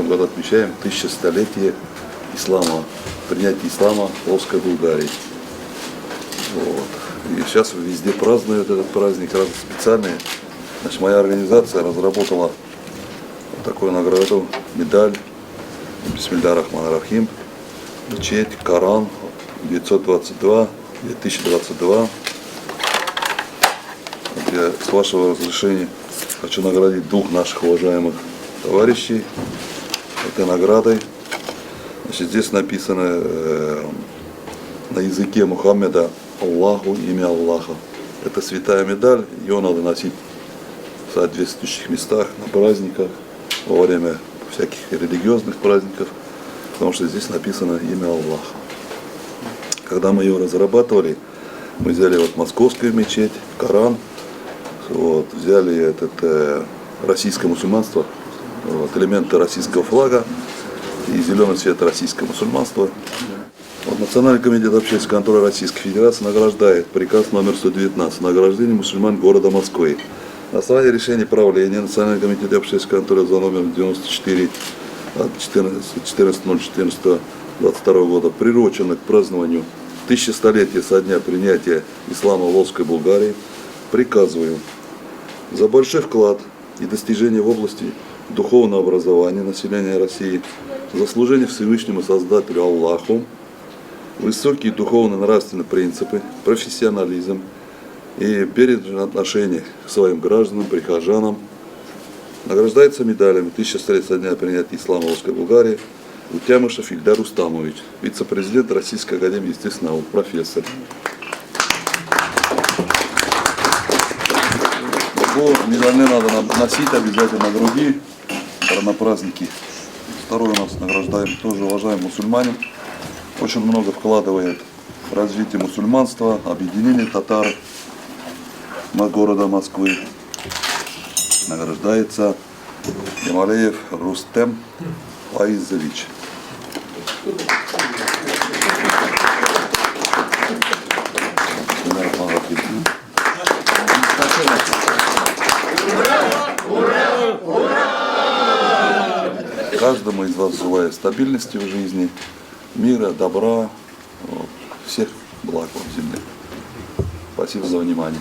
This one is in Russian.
этом году отмечаем 1100-летие ислама, принятие ислама в Волжской Булгарии. Вот. И сейчас везде празднуют этот праздник, разные специальные. Значит, моя организация разработала вот такую награду, медаль Бисмилля Рахман Рахим, мечеть Коран 922-2022. Я, с вашего разрешения, хочу наградить двух наших уважаемых товарищей этой наградой. Значит, здесь написано на языке Мухаммеда Аллаху, имя Аллаха. Это святая медаль, ее надо носить в соответствующих местах, на праздниках, во время всяких религиозных праздников, потому что здесь написано имя Аллаха. Когда мы ее разрабатывали, мы взяли вот московскую мечеть, Коран, вот, взяли российское мусульманство, вот, элементы российского флага и зеленый цвет российского мусульманства. Вот, Национальный комитет общественного контроля Российской Федерации награждает приказ номер 119 награждение мусульман города Москвы. На основании решения правления Национального комитета общественного контроля за номером 94 от 14.014.22 года, приурочено к празднованию 1100-летия со дня принятия ислама в Волжской Булгарии, приказываю за большой вклад и достижения в области духовного образования населения России, за служение Всевышнему Создателю Аллаху, высокие духовно-нравственные принципы, профессионализм и бережное отношение к своим гражданам, прихожанам, награждается медалями 1100 лет со дня принятия ислама в Волжской Булгарии Утямышев Ильдар Рустамович, вице-президент Российской академии естественных наук, профессор. Медали надо носить обязательно на груди на праздники. Второй у нас награждаем тоже уважаемый мусульманин. Очень много вкладывает в развитие мусульманства, объединение татар города Москвы. Награждается Ямалеев Рустем Фаизович. Каждому из вас желаю стабильности в жизни, мира, добра, вот, всех благ вам в земле. Спасибо за внимание.